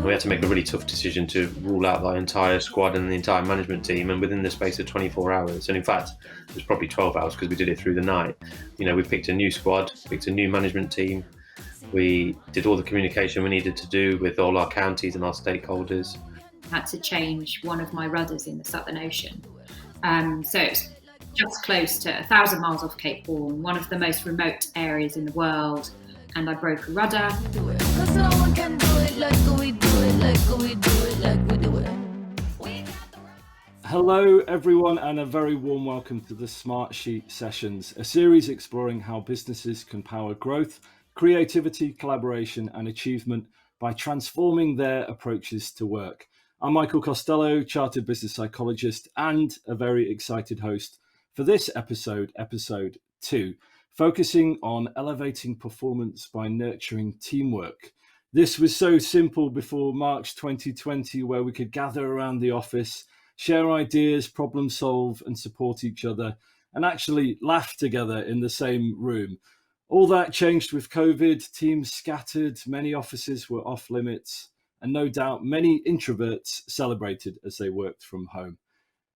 We had to make a really tough decision to rule out the entire squad and the entire management team, and within the space of 24 hours, and in fact it was probably 12 hours because we did it through the night, we picked a new squad, picked a new management team. We did all the communication we needed to do with all our counties and our stakeholders. I had to change one of my rudders in the Southern Ocean. So it's just close to 1,000 miles off Cape Horn, one of the most remote areas in the world. And I broke a rudder. Hello everyone, and a very warm welcome to the Smartsheet sessions, a series exploring how businesses can power growth, creativity, collaboration and achievement by transforming their approaches to work. I'm Michael Costello, Chartered Business Psychologist and a very excited host for this episode 2, focusing on elevating performance by nurturing teamwork. This was so simple before March 2020, where we could gather around the office, share ideas, problem solve and support each other, and actually laugh together in the same room. All that changed with COVID. Teams scattered, many offices were off limits, and no doubt many introverts celebrated as they worked from home.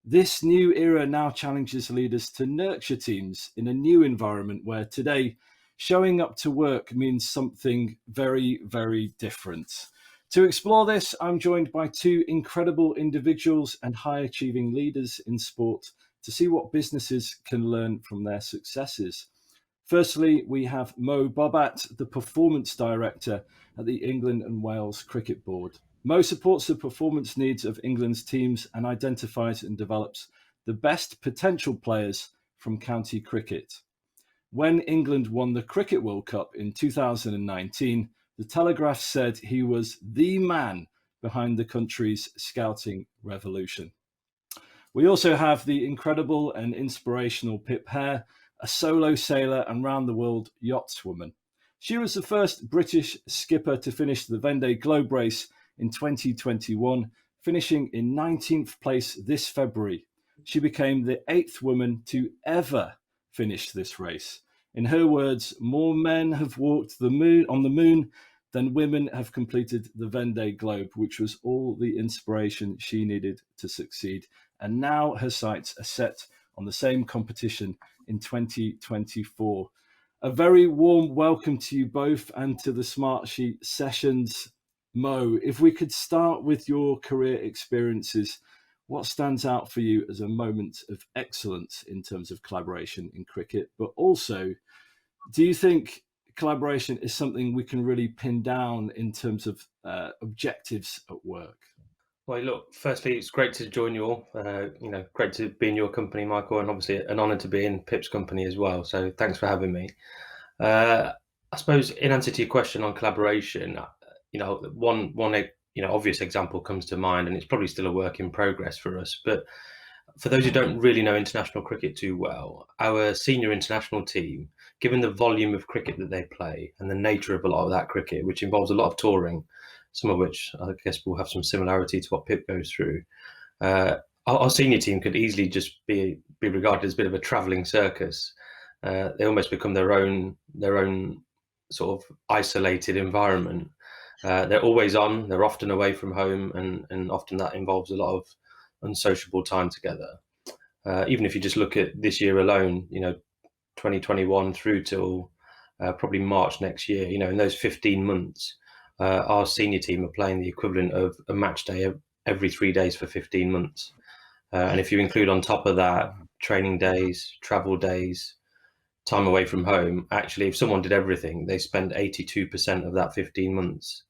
This new era now challenges leaders to nurture teams in a new environment where today showing up to work means something very, very different. To explore this, I'm joined by two incredible individuals and high-achieving leaders in sport to see what businesses can learn from their successes. Firstly, we have Bobat, the Performance Director at the England and Wales Cricket Board. Mo supports the performance needs of England's teams and identifies and develops the best potential players from county cricket. When England won the Cricket World Cup in 2019, the Telegraph said he was the man behind the country's scouting revolution. We also have the incredible and inspirational Pip Hare, a solo sailor and round-the-world yachtswoman. She was the first British skipper to finish the Vendée Globe Race in 2021, finishing in 19th place this February. She became the 8th woman to ever finish this race. In her words, more men have walked on the moon than women have completed the Vendée Globe, which was all the inspiration she needed to succeed. And now her sights are set on the same competition in 2024. A very warm welcome to you both and to the Smartsheet sessions. Mo, if we could start with your career experiences, what stands out for you as a moment of excellence in terms of collaboration in cricket? But also, do you think collaboration is something we can really pin down in terms of objectives at work? Well, look, firstly, it's great to join you all. Great to be in your company, Michael, and obviously an honour to be in Pip's company as well. So thanks for having me. I suppose in answer to your question on collaboration, one obvious example comes to mind, and it's probably still a work in progress for us. But for those who don't really know international cricket too well, our senior international team, given the volume of cricket that they play and the nature of a lot of that cricket, which involves a lot of touring, some of which I guess will have some similarity to what Pip goes through, our senior team could easily just be regarded as a bit of a travelling circus. They almost become their own sort of isolated environment. They're always on, they're often away from home, and often that involves a lot of unsociable time together. Even if you just look at this year alone, 2021 through till probably March next year, in those 15 months, our senior team are playing the equivalent of a match day every 3 days for 15 months. And if you include on top of that training days, travel days, time away from home, actually, if someone did everything, they spend 82% of that 15 months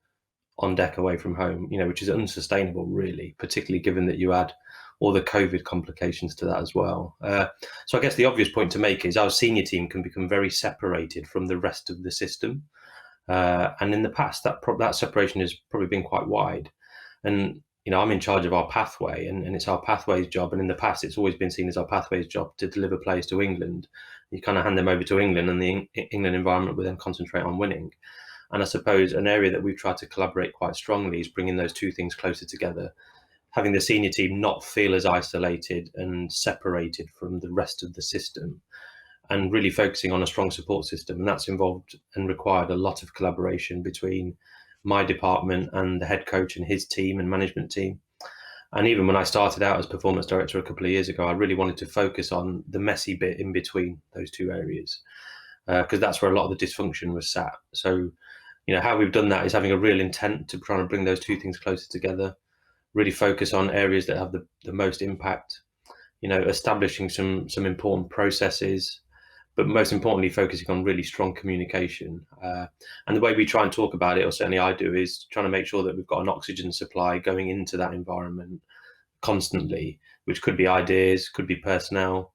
on deck away from home, which is unsustainable, really, particularly given that you add all the COVID complications to that as well. So I guess the obvious point to make is our senior team can become very separated from the rest of the system. And in the past, that separation has probably been quite wide. And, I'm in charge of our pathway, and it's our pathway's job. And in the past, it's always been seen as our pathway's job to deliver players to England. You kind of hand them over to England, and the England environment will then concentrate on winning. And I suppose an area that we've tried to collaborate quite strongly is bringing those two things closer together, having the senior team not feel as isolated and separated from the rest of the system, and really focusing on a strong support system. And that's involved and required a lot of collaboration between my department and the head coach and his team and management team. And even when I started out as performance director a couple of years ago, I really wanted to focus on the messy bit in between those two areas, because that's where a lot of the dysfunction was sat. So, how we've done that is having a real intent to try and bring those two things closer together, really focus on areas that have the most impact, establishing some important processes, but most importantly, focusing on really strong communication. And the way we try and talk about it, or certainly I do, is trying to make sure that we've got an oxygen supply going into that environment constantly, which could be ideas, could be personnel,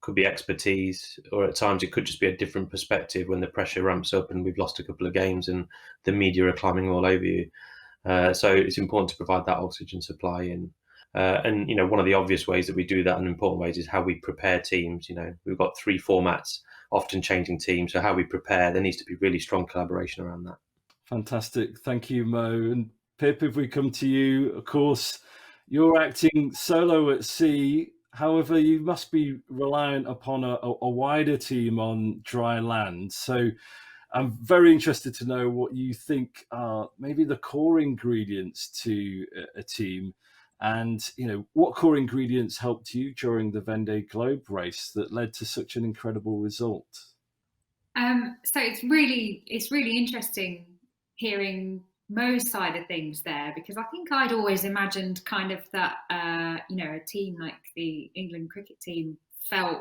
could be expertise, or at times it could just be a different perspective when the pressure ramps up and we've lost a couple of games and the media are climbing all over you. So it's important to provide that oxygen supply in. And one of the obvious ways that we do that, and important ways, is how we prepare teams. We've got 3 formats, often changing teams. So how we prepare, there needs to be really strong collaboration around that. Fantastic, thank you, Mo. And Pip, if we come to you, of course, you're acting solo at sea. However, you must be reliant upon a wider team on dry land. So I'm very interested to know what you think are maybe the core ingredients to a team, and what core ingredients helped you during the Vendée Globe race that led to such an incredible result. So it's really interesting hearing Mo's side of things there, because I think I'd always imagined kind of that a team like the England cricket team felt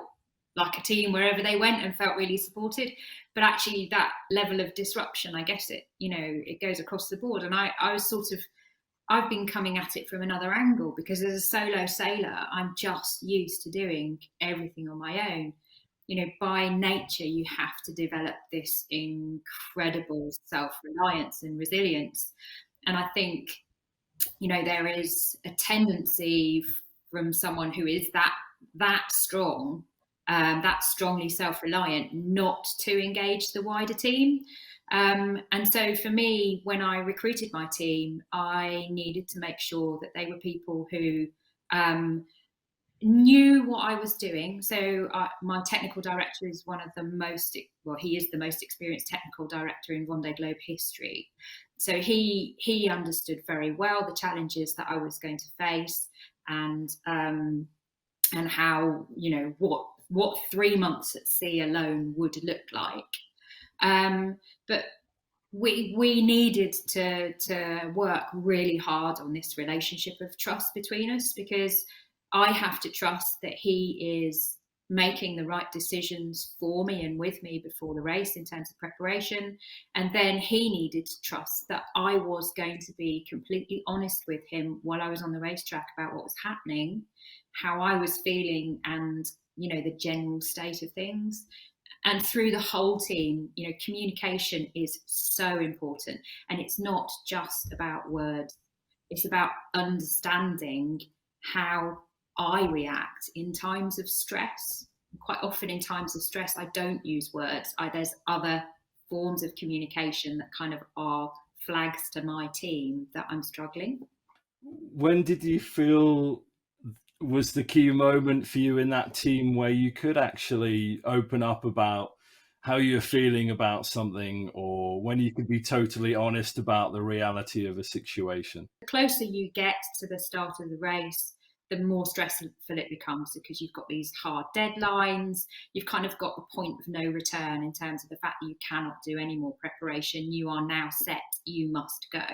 like a team wherever they went and felt really supported. But actually that level of disruption, I guess it goes across the board. And I was I've been coming at it from another angle, because as a solo sailor, I'm just used to doing everything on my own. By nature, you have to develop this incredible self-reliance and resilience. And I think, there is a tendency from someone who is that strong, that strongly self-reliant, not to engage the wider team. And so for me, when I recruited my team, I needed to make sure that they were people who knew what I was doing. So my technical director is he is the most experienced technical director in Vendée Globe history. So he understood very well the challenges that I was going to face, and how, what 3 months at sea alone would look like. But we needed to work really hard on this relationship of trust between us, because I have to trust that he is making the right decisions for me and with me before the race in terms of preparation. And then he needed to trust that I was going to be completely honest with him while I was on the racetrack about what was happening, how I was feeling, and, the general state of things. And through the whole team, communication is so important. And it's not just about words. It's about understanding how I react in times of stress. Quite often in times of stress, I don't use words. There's other forms of communication that kind of are flags to my team that I'm struggling. When did you feel was the key moment for you in that team where you could actually open up about how you're feeling about something, or when you could be totally honest about the reality of a situation? The closer you get to the start of the race, the more stressful it becomes, because you've got these hard deadlines. You've kind of got the point of no return in terms of the fact that you cannot do any more preparation. You are now set, you must go.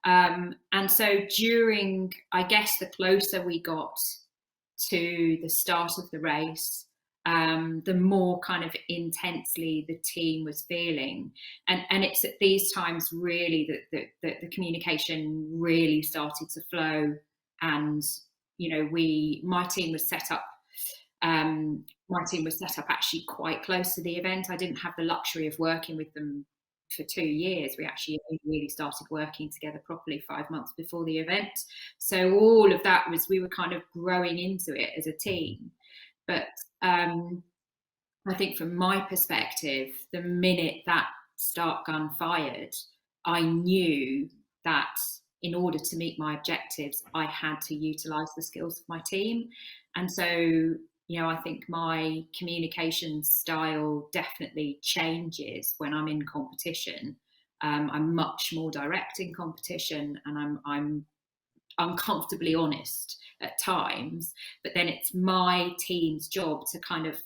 And so during, I guess, the closer we got to the start of the race, the more kind of intensely the team was feeling. And it's at these times really that the communication really started to flow. And my team was set up actually quite close to the event. I didn't have the luxury of working with them for 2 years. We actually really started working together properly 5 months before the event. So all of that we were kind of growing into it as a team. But I think from my perspective, the minute that start gun fired, I knew that in order to meet my objectives, I had to utilize the skills of my team. And so, I think my communication style definitely changes when I'm in competition. I'm much more direct in competition, and I'm uncomfortably honest at times. But then it's my team's job to kind of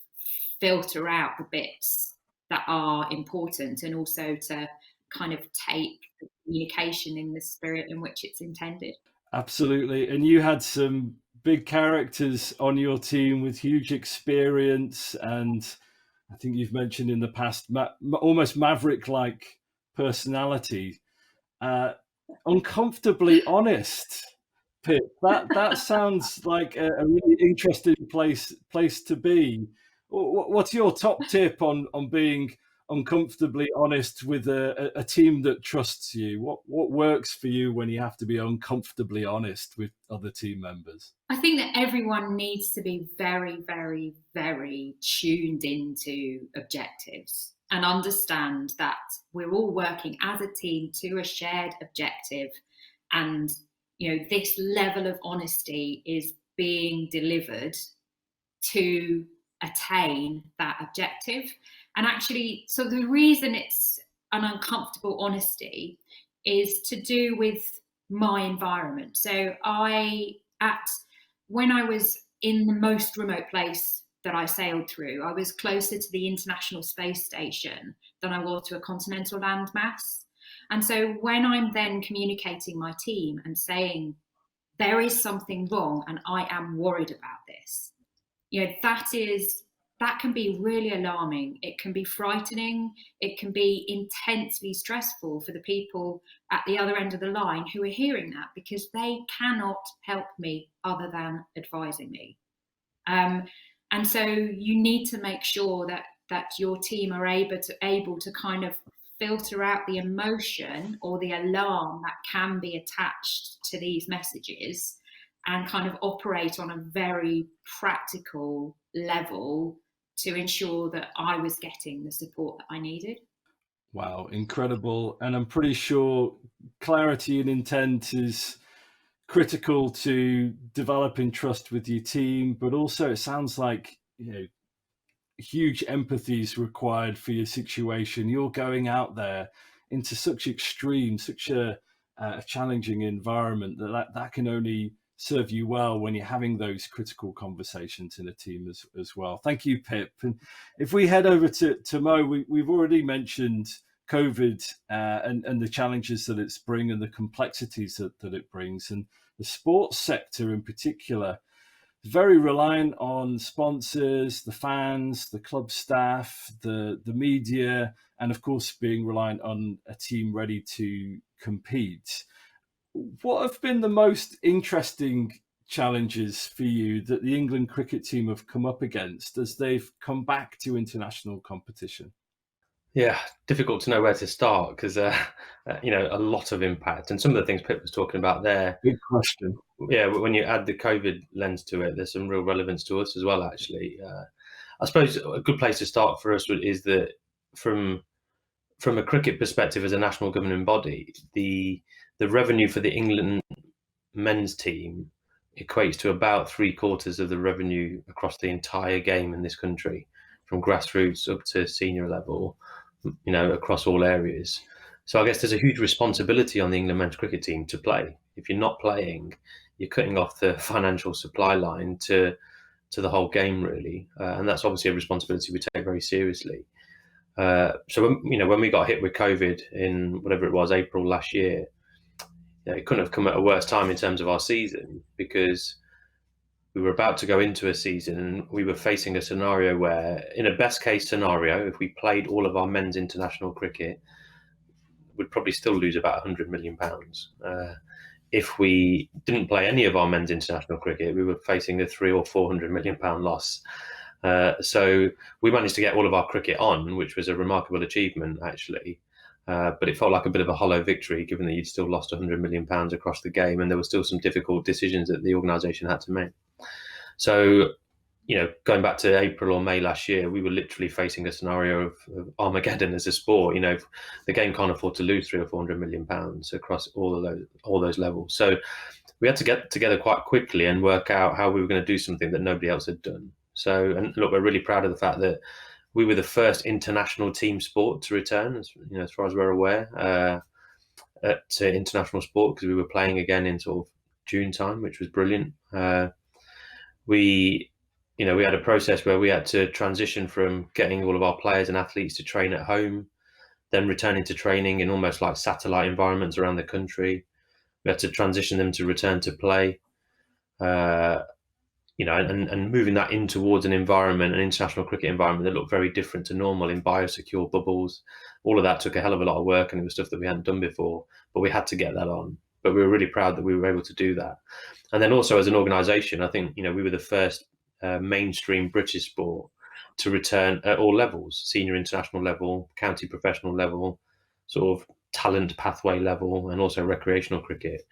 filter out the bits that are important, and also to kind of take the communication in the spirit in which it's intended. Absolutely. And you had some big characters on your team with huge experience, and I think you've mentioned in the past almost maverick-like personality. Uncomfortably honest, Pip. That sounds like a really interesting place to be. What's your top tip on being uncomfortably honest with a team that trusts you? What works for you when you have to be uncomfortably honest with other team members? I think that everyone needs to be very, very, very tuned into objectives and understand that we're all working as a team to a shared objective. And, this level of honesty is being delivered to attain that objective. And actually, so the reason it's an uncomfortable honesty is to do with my environment. So when I was in the most remote place that I sailed through, I was closer to the International Space Station than I was to a continental landmass. And so when I'm then communicating my team and saying, there is something wrong and I am worried about this, that can be really alarming. It can be frightening. It can be intensely stressful for the people at the other end of the line who are hearing that, because they cannot help me other than advising me. And so you need to make sure that your team are able to kind of filter out the emotion or the alarm that can be attached to these messages, and kind of operate on a very practical level to ensure that I was getting the support that I needed. Wow, incredible. And I'm pretty sure clarity and intent is critical to developing trust with your team, but also it sounds like, huge empathy is required for your situation. You're going out there into such a challenging environment that can only serve you well when you're having those critical conversations in a team as well. Thank you, Pip. And if we head over to Mo, we've already mentioned COVID and the challenges that it's bringing and the complexities that it brings. And the sports sector in particular is very reliant on sponsors, the fans, the club staff, the media, and of course being reliant on a team ready to compete. What have been the most interesting challenges for you that the England cricket team have come up against as they've come back to international competition? Yeah, difficult to know where to start because, a lot of impact. And some of the things Pip was talking about there. Big question. Yeah, when you add the COVID lens to it, there's some real relevance to us as well, actually. I suppose a good place to start for us is that from a cricket perspective as a national governing body, the revenue for the England men's team equates to about 3/4 of the revenue across the entire game in this country, from grassroots up to senior level, across all areas. So I guess there's a huge responsibility on the England men's cricket team to play. If you're not playing, you're cutting off the financial supply line to the whole game, really. And that's obviously a responsibility we take very seriously. So when we got hit with COVID in whatever it was, April last year, it couldn't have come at a worse time in terms of our season, because we were about to go into a season and we were facing a scenario where, in a best case scenario, if we played all of our men's international cricket, we'd probably still lose about £100 million. If we didn't play any of our men's international cricket, we were facing a £300 or £400 million loss. So we managed to get all of our cricket on, which was a remarkable achievement, actually. But it felt like a bit of a hollow victory, given that you'd still lost £100 million across the game, and there were still some difficult decisions that the organisation had to make. So, going back to April or May last year, we were literally facing a scenario of Armageddon as a sport. The game can't afford to lose £300 or £400 million across all those levels. So we had to get together quite quickly and work out how we were going to do something that nobody else had done. So, and look, we're really proud of the fact that we were the first international team sport to return, as far as we're aware, to international sport, because we were playing again in sort of June time, which was brilliant. We had a process where we had to transition from getting all of our players and athletes to train at home, then returning to training in almost like satellite environments around the country. We had to transition them to return to play, and moving that in towards an international cricket environment that looked very different to normal, in biosecure bubbles. All of that took a hell of a lot of work, and it was stuff that we hadn't done before, but we had to get that on. But we were really proud that we were able to do that. And then also as an organisation, I think, we were the first mainstream British sport to return at all levels: senior international level, county professional level, sort of talent pathway level, and also recreational cricket.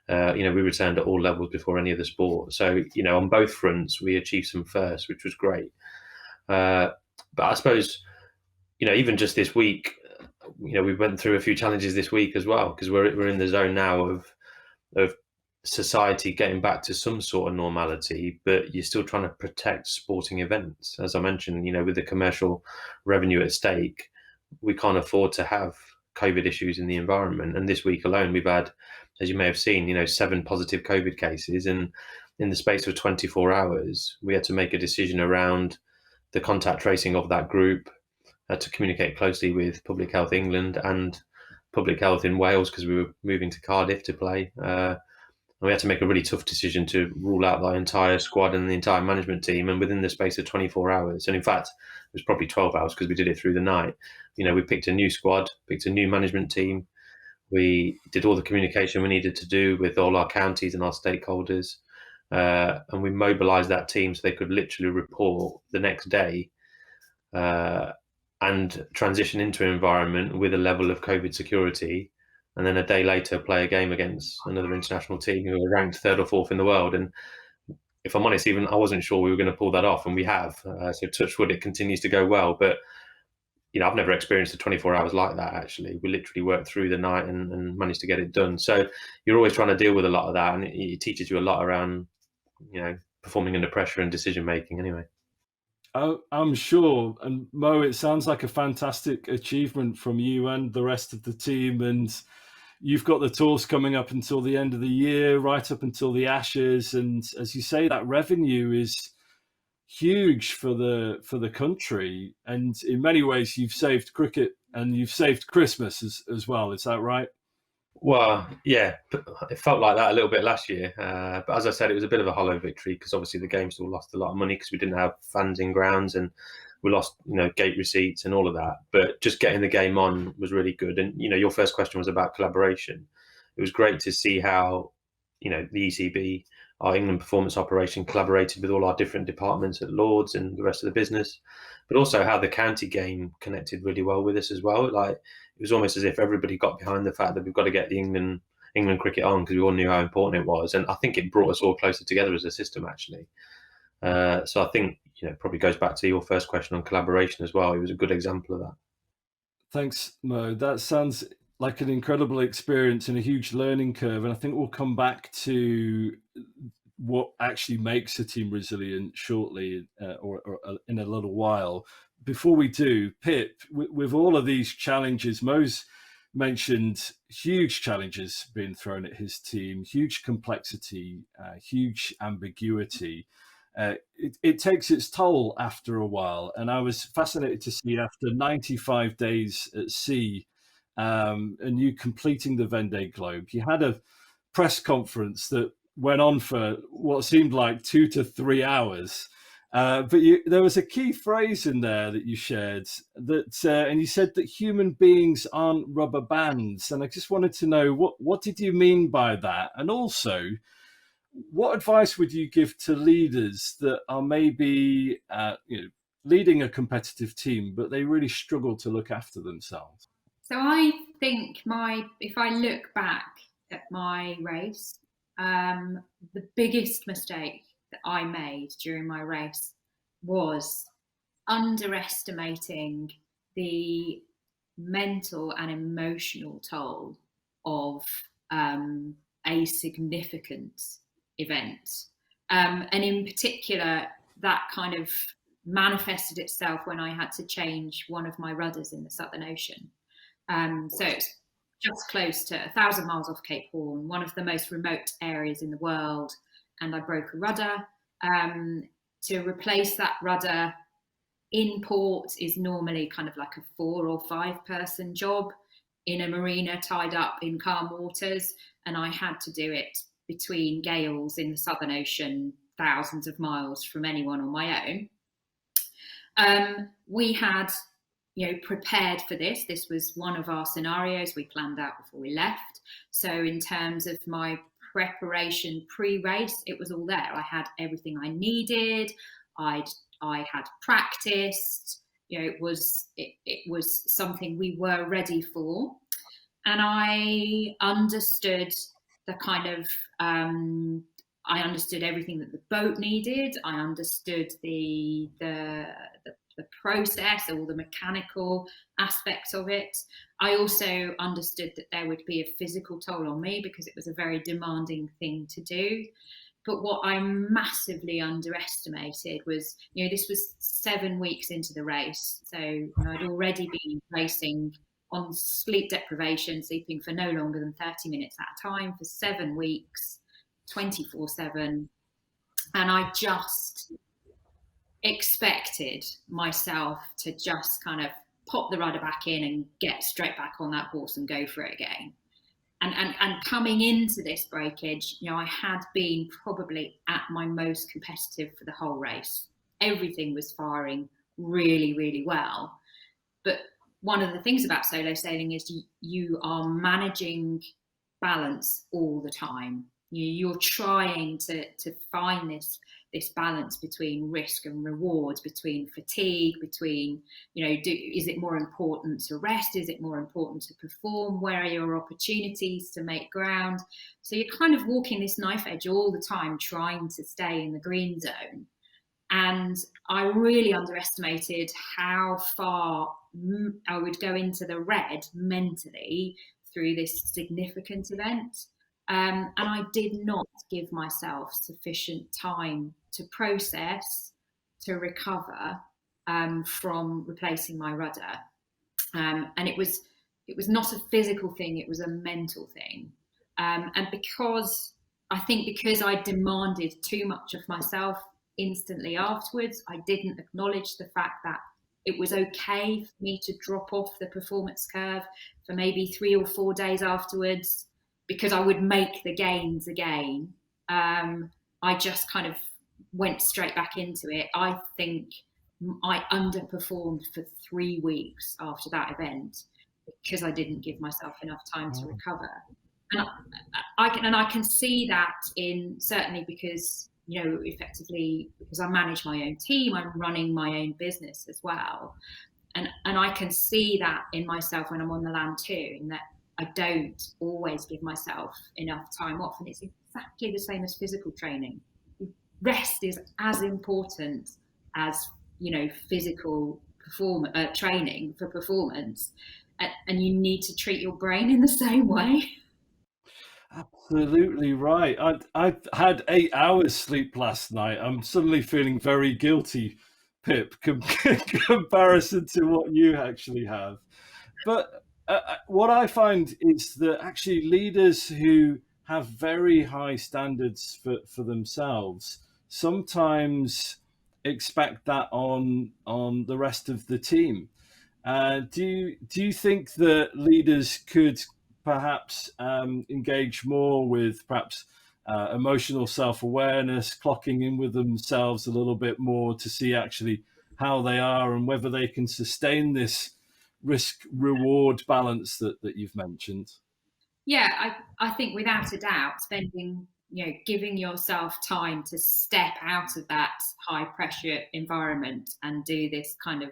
We returned at all levels before any other sport. So, on both fronts, we achieved some firsts, which was great. But I suppose, even just this week, we went through a few challenges this week as well, because we're in the zone now of society getting back to some sort of normality, but you're still trying to protect sporting events. As I mentioned, with the commercial revenue at stake, we can't afford to have COVID issues in the environment. And this week alone, we've had, as you may have seen, 7 positive COVID cases. And in the space of 24 hours, we had to make a decision around the contact tracing of that group, to communicate closely with Public Health England and Public Health in Wales, because we were moving to Cardiff to play. And we had to make a really tough decision to rule out the entire squad and the entire management team. And within the space of 24 hours, and in fact, it was probably 12 hours because we did it through the night, we picked a new squad, picked a new management team. We did all the communication we needed to do with all our counties and our stakeholders. And we mobilised that team so they could literally report the next day, and transition into an environment with a level of COVID security, and then a day later play a game against another international team who were ranked 3rd or 4th in the world. And if I'm honest, even I wasn't sure we were going to pull that off, and we have. So touch wood, it continues to go well. But I've never experienced the 24 hours like that, actually. We literally worked through the night and managed to get it done. So you're always trying to deal with a lot of that, and it teaches you a lot around, performing under pressure and decision making anyway. I'm sure. And Mo, it sounds like a fantastic achievement from you and the rest of the team. And you've got the tours coming up until the end of the year, right up until the Ashes. And as you say, that revenue is huge for the country. And in many ways, you've saved cricket and you've saved Christmas as well. Is that right? Well, yeah, it felt like that a little bit last year. But as I said, it was a bit of a hollow victory, because obviously the game still lost a lot of money because we didn't have fans in grounds, and we lost, gate receipts and all of that. But just getting the game on was really good. And, your first question was about collaboration. It was great to see how, the ECB, our England performance operation, collaborated with all our different departments at Lords and the rest of the business, but also how the county game connected really well with us as well. Like, it was almost as if everybody got behind the fact that we've got to get the England cricket on, because we all knew how important it was. And I think it brought us all closer together as a system, actually. So I think, probably goes back to your first question on collaboration as well. It was a good example of that. Thanks, Mo. That sounds like an incredible experience and a huge learning curve. And I think we'll come back to what actually makes a team resilient shortly, or in a little while. Before we do, Pip, with all of these challenges, Mo's mentioned huge challenges being thrown at his team, huge complexity, huge ambiguity. It takes its toll after a while. And I was fascinated to see, after 95 days at sea, and you completing the Vendée Globe, you had a press conference that went on for what seemed like 2 to 3 hours. But there was a key phrase in there that you shared, and you said that human beings aren't rubber bands. And I just wanted to know, what did you mean by that? And also, what advice would you give to leaders that are maybe leading a competitive team, but they really struggle to look after themselves? So I think if I look back at my race, the biggest mistake that I made during my race was underestimating the mental and emotional toll of a significant event. And in particular, that kind of manifested itself when I had to change one of my rudders in the Southern Ocean. So it's just close to 1,000 miles off Cape Horn, one of the most remote areas in the world. And I broke a rudder. To replace that rudder in port is normally kind of like a 4 or 5 person job in a marina tied up in calm waters. And I had to do it between gales in the Southern Ocean, thousands of miles from anyone on my own. We had, prepared for this. This was one of our scenarios we planned out before we left. So in terms of my preparation pre-race, it was all there. I had everything I needed. I had practiced. It was something we were ready for, and I understood the kind of I understood everything that the boat needed. I understood the process, all the mechanical aspects of it. I also understood that there would be a physical toll on me because it was a very demanding thing to do. But what I massively underestimated was, this was 7 weeks into the race. So I'd already been racing on sleep deprivation, sleeping for no longer than 30 minutes at a time for 7 weeks, 24/7. And I just expected myself to just kind of pop the rudder back in and get straight back on that horse and go for it again. And coming into this breakage, I had been probably at my most competitive for the whole race. Everything was firing really, really well. But one of the things about solo sailing is you are managing balance all the time. You're trying to find this balance between risk and reward, between fatigue, between, is it more important to rest? Is it more important to perform? Where are your opportunities to make ground? So you're kind of walking this knife edge all the time, trying to stay in the green zone. And I really underestimated how far I would go into the red mentally through this significant event. And I did not give myself sufficient time to process, to recover from replacing my rudder. And it was not a physical thing, it was a mental thing. And because I demanded too much of myself instantly afterwards, I didn't acknowledge the fact that it was okay for me to drop off the performance curve for maybe 3 or 4 days afterwards, because I would make the gains again. I just kind of went straight back into it. I think I underperformed for 3 weeks after that event because I didn't give myself enough time to recover. And I can see that certainly because, effectively, because I manage my own team, I'm running my own business as well. And I can see that in myself when I'm on the land too, in that I don't always give myself enough time off. And it's exactly the same as physical training. Rest is as important as, physical training for performance. And you need to treat your brain in the same way. Absolutely right. I had 8 hours sleep last night. I'm suddenly feeling very guilty, Pip, comparison to what you actually have. But what I find is that actually leaders who have very high standards for themselves sometimes expect that on the rest of the team. Do you think that leaders could perhaps engage more with perhaps emotional self-awareness, clocking in with themselves a little bit more to see actually how they are and whether they can sustain this risk-reward balance that you've mentioned? Yeah, I think without a doubt, giving yourself time to step out of that high pressure environment and do this kind of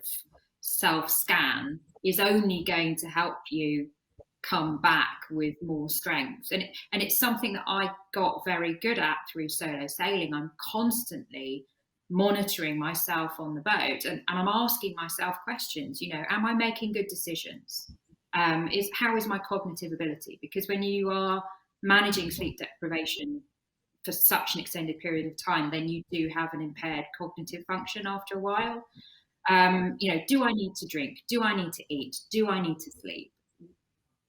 self-scan is only going to help you come back with more strength. And it's something that I got very good at through solo sailing. I'm constantly monitoring myself on the boat, and I'm asking myself questions. Am I making good decisions? How is my cognitive ability? Because when you are managing sleep deprivation for such an extended period of time, then you do have an impaired cognitive function after a while. Do I need to drink? Do I need to eat? Do I need to sleep?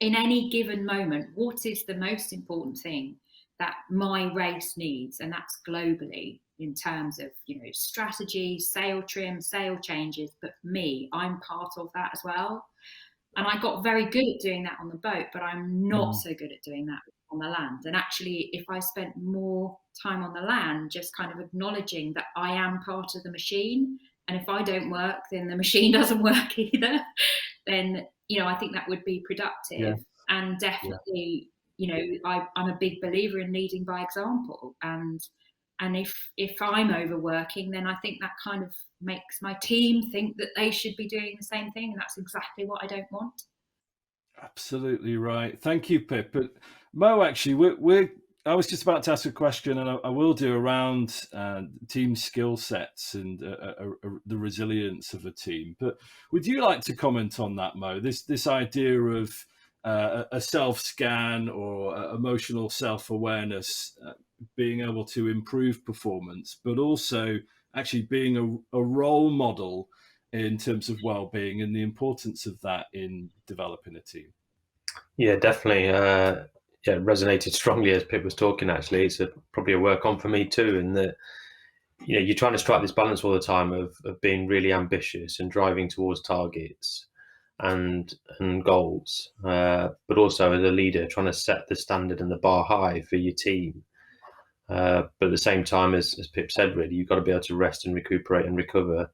In any given moment, what is the most important thing that my race needs? And that's globally in terms of, strategy, sail trim, sail changes. But for me, I'm part of that as well. And I got very good at doing that on the boat, but I'm not so good at doing that on the land. And actually, if I spent more time on the land, just kind of acknowledging that I am part of the machine, and if I don't work, then the machine doesn't work either, then, I think that would be productive. Yeah. And definitely, I'm a big believer in leading by example. And if I'm overworking, then I think that kind of makes my team think that they should be doing the same thing. And that's exactly what I don't want. Absolutely right. Thank you, Pip. But Mo, actually, I was just about to ask a question, and I will do around team skill sets and the resilience of a team. But would you like to comment on that, Mo? This idea of a self-scan or emotional self-awareness being able to improve performance, but also actually being a role model in terms of well-being and the importance of that in developing a team. Yeah, definitely. It resonated strongly as Pip was talking. Actually, it's probably a work on for me too. In that, you're trying to strike this balance all the time of being really ambitious and driving towards targets and goals, but also as a leader trying to set the standard and the bar high for your team. But at the same time, as Pip said, really, you've got to be able to rest and recuperate and recover.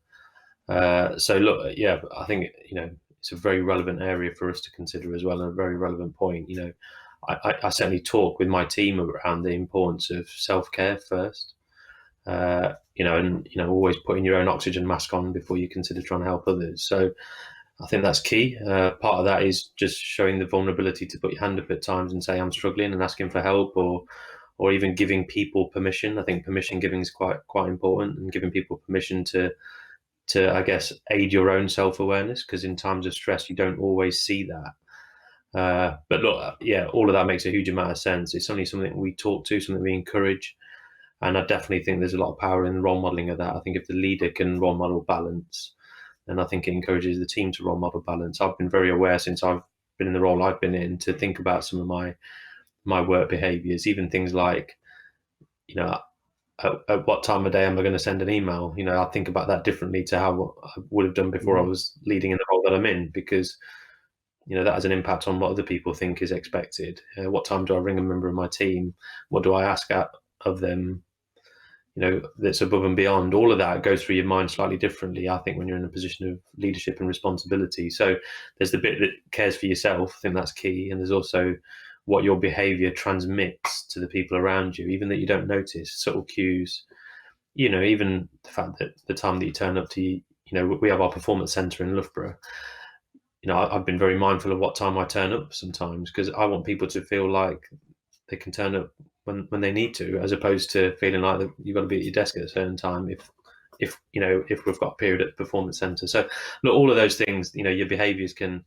So look, yeah, I think it's a very relevant area for us to consider as well, and a very relevant point. I certainly talk with my team around the importance of self-care first. And always putting your own oxygen mask on before you consider trying to help others. So I think that's key. Part of that is just showing the vulnerability to put your hand up at times and say I'm struggling and asking for help, or even giving people permission. I think permission giving is quite important, and giving people permission to I guess aid your own self-awareness, because in times of stress you don't always see that. But look, yeah, all of that makes a huge amount of sense. It's only something we talk to, something we encourage, and I definitely think there's a lot of power in the role modeling of that. I think if the leader can role model balance, then I think it encourages the team to role model balance. I've been very aware since I've been in the role I've been in to think about some of my work behaviors, even things like, at what time of day am I going to send an email? I think about that differently to how I would have done before I was leading in the role that I'm in, because that has an impact on what other people think is expected. What time do I ring a member of my team? What do I ask of them? That's above and beyond. All of that goes through your mind slightly differently, I think, when you're in a position of leadership and responsibility. So there's the bit that cares for yourself. I think that's key. And there's also what your behavior transmits to the people around you, even that you don't notice, subtle cues. Even the fact that the time that you turn up to, we have our performance center in Loughborough. I've been very mindful of what time I turn up sometimes, because I want people to feel like they can turn up when they need to, as opposed to feeling like that you've got to be at your desk at a certain time if we've got a period at the performance center. So look, all of those things, your behaviors can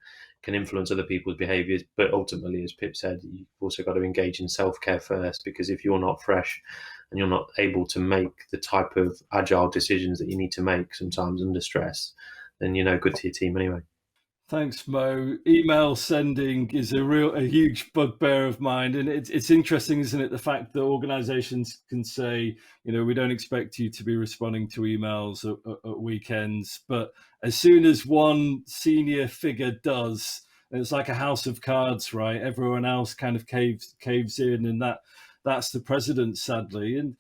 influence other people's behaviors, but ultimately, as Pip said, you've also got to engage in self-care first, because if you're not fresh and you're not able to make the type of agile decisions that you need to make sometimes under stress, then you're no good to your team anyway. Thanks, Mo. Email sending is a huge bugbear of mine, and it's interesting, isn't it? The fact that organisations can say, we don't expect you to be responding to emails at weekends, but as soon as one senior figure does, it's like a house of cards, right? Everyone else kind of caves in, and that's the president, sadly. And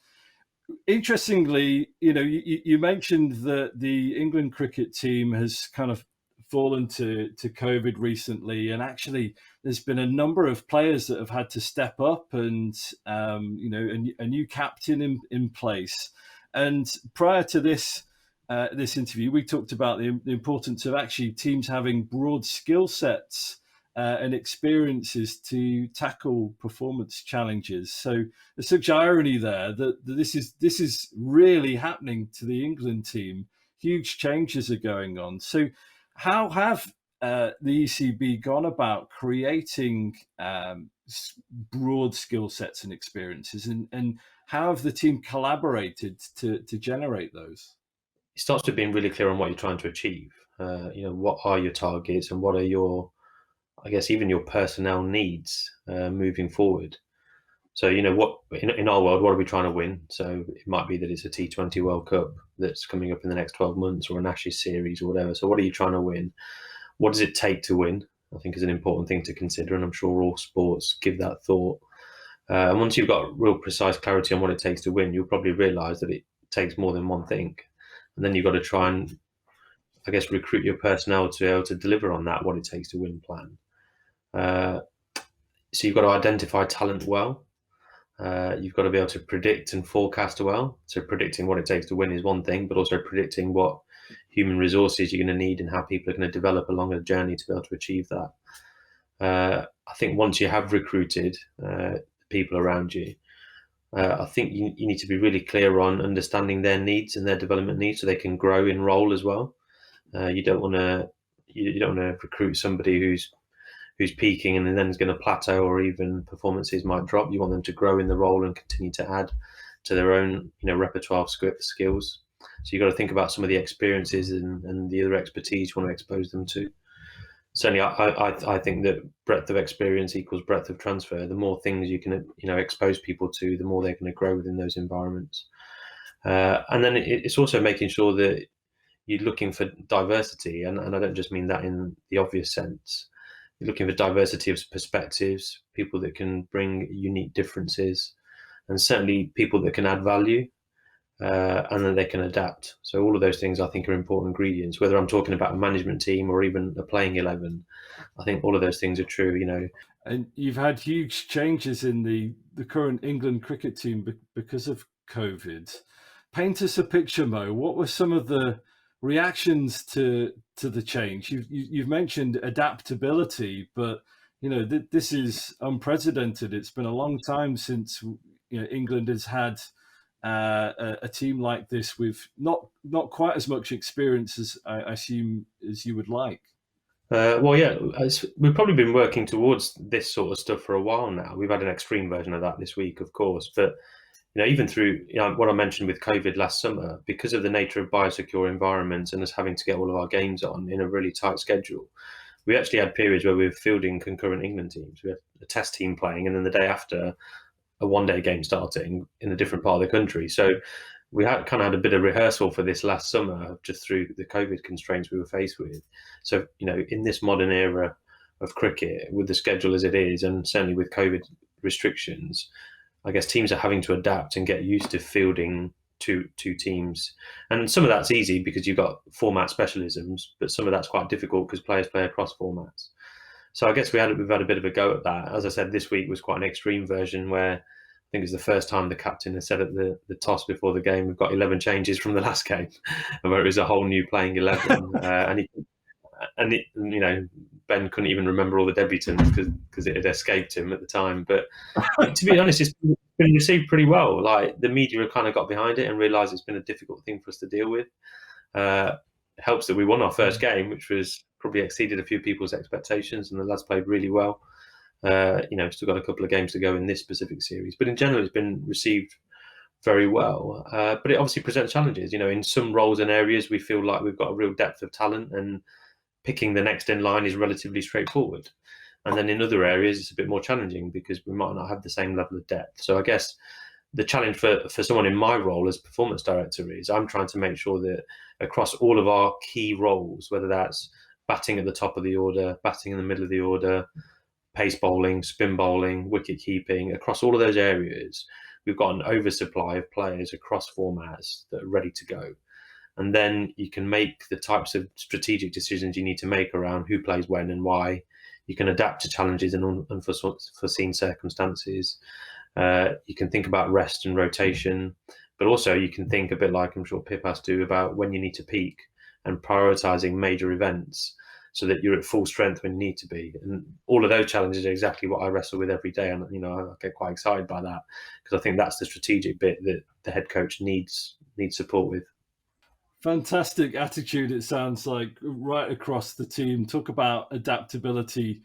interestingly, you mentioned that the England cricket team has kind of fallen to COVID recently, and actually there's been a number of players that have had to step up, and a new captain in place. And prior to this interview, we talked about the importance of actually teams having broad skill sets and experiences to tackle performance challenges. So there's such irony there that this is really happening to the England team. Huge changes are going on. So how have the ECB gone about creating broad skill sets and experiences, and how have the team collaborated to generate those? It starts with being really clear on what you're trying to achieve. What are your targets and what are your, I guess, even your personnel needs moving forward. So, what in our world, what are we trying to win? So it might be that it's a T20 World Cup that's coming up in the next 12 months or an Ashes series or whatever. So what are you trying to win? What does it take to win? I think is an important thing to consider, and I'm sure all sports give that thought. And once you've got real precise clarity on what it takes to win, you'll probably realise that it takes more than one thing. And then you've got to try and, I guess, recruit your personnel to be able to deliver on that, what it takes to win plan. So you've got to identify talent well. You've got to be able to predict and forecast well. So predicting what it takes to win is one thing, but also predicting what human resources you're going to need and how people are going to develop along a journey to be able to achieve that. I think once you have recruited people around you, I think you need to be really clear on understanding their needs and their development needs so they can grow in role as well. You don't want to recruit somebody who's peaking and then is going to plateau, or even performances might drop. You want them to grow in the role and continue to add to their own repertoire of skills. So you've got to think about some of the experiences and the other expertise you want to expose them to. Certainly, I think that breadth of experience equals breadth of transfer. The more things you can expose people to, the more they're going to grow within those environments. And then it's also making sure that you're looking for diversity, and I don't just mean that in the obvious sense. You're looking for diversity of perspectives, people that can bring unique differences, and certainly people that can add value, and then they can adapt. So all of those things I think are important ingredients, whether I'm talking about a management team or even a playing 11. I think all of those things are true, And you've had huge changes in the current England cricket team because of COVID. Paint us a picture, Mo. What were some of the reactions to the change? You've mentioned adaptability, but this is unprecedented. It's been a long time since England has had a team like this with not quite as much experience as I assume as you would like. Well, yeah, we've probably been working towards this sort of stuff for a while now. We've had an extreme version of that this week, of course, but even through what I mentioned with COVID last summer, because of the nature of biosecure environments and us having to get all of our games on in a really tight schedule, we actually had periods where we were fielding concurrent England teams. We had a test team playing, and then the day after, a one-day game starting in a different part of the country. So we had a bit of rehearsal for this last summer, just through the COVID constraints we were faced with. So, in this modern era of cricket, with the schedule as it is, and certainly with COVID restrictions, I guess teams are having to adapt and get used to fielding two teams. And some of that's easy because you've got format specialisms, but some of that's quite difficult because players play across formats. So I guess we've had a bit of a go at that. As I said, this week was quite an extreme version where I think it's the first time the captain has said at the toss before the game, we've got 11 changes from the last game, where it was a whole new playing 11. Ben couldn't even remember all the debutants because it had escaped him at the time. But to be honest, it's been received pretty well. Like, the media have kind of got behind it and realised it's been a difficult thing for us to deal with. It helps that we won our first game, which was probably exceeded a few people's expectations, and the lads played really well. Still got a couple of games to go in this specific series, but in general, it's been received very well. But it obviously presents challenges. In some roles and areas, we feel like we've got a real depth of talent, and picking the next in line is relatively straightforward. And then in other areas, it's a bit more challenging because we might not have the same level of depth. So I guess the challenge for someone in my role as performance director is I'm trying to make sure that across all of our key roles, whether that's batting at the top of the order, batting in the middle of the order, pace bowling, spin bowling, wicket keeping, across all of those areas, we've got an oversupply of players across formats that are ready to go. And then you can make the types of strategic decisions you need to make around who plays when and why. You can adapt to challenges and unforeseen circumstances. You can think about rest and rotation, but also you can think a bit like I'm sure Pip has to about when you need to peak and prioritizing major events so that you're at full strength when you need to be. And all of those challenges are exactly what I wrestle with every day. And, I get quite excited by that because I think that's the strategic bit that the head coach needs support with. Fantastic attitude, it sounds like, right across the team. Talk about adaptability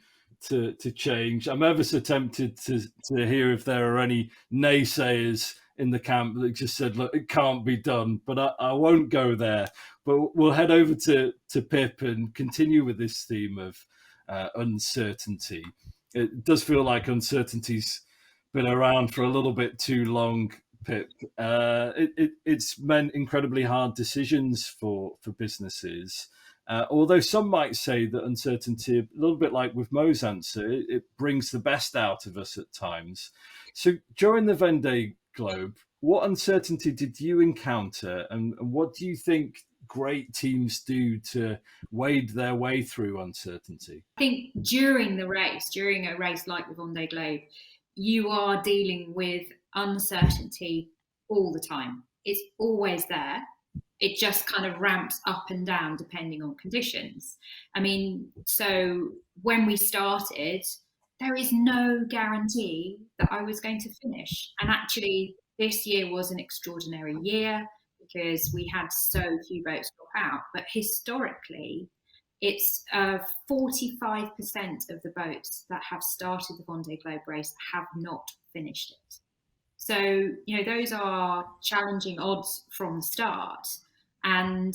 to change. I'm ever so tempted to hear if there are any naysayers in the camp that just said, look, it can't be done, but I won't go there. But we'll head over to Pip and continue with this theme of uncertainty. It does feel like uncertainty's been around for a little bit too long, Pip. It's meant incredibly hard decisions for businesses. Although some might say that uncertainty, a little bit like with Mo's answer, it brings the best out of us at times. So during the Vendée Globe, what uncertainty did you encounter, and what do you think great teams do to wade their way through uncertainty? I think during a race like the Vendée Globe, you are dealing with uncertainty all the time. It's always there. It just kind of ramps up and down depending on conditions. I mean, so when we started, there is no guarantee that I was going to finish. And actually, this year was an extraordinary year because we had so few boats drop out. But historically, it's 45% of the boats that have started the Vendée Globe race have not finished it. So, you know, those are challenging odds from the start. And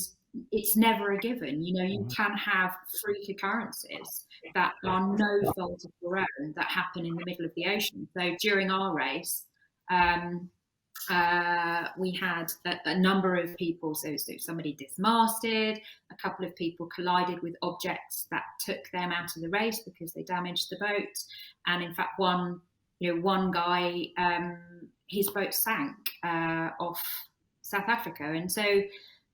it's never a given. You know, you can have freak occurrences that are no fault of your own that happen in the middle of the ocean. So during our race, we had a number of people, so somebody dismasted, a couple of people collided with objects that took them out of the race because they damaged the boat. And in fact, one guy, his boat sank off South Africa. And so,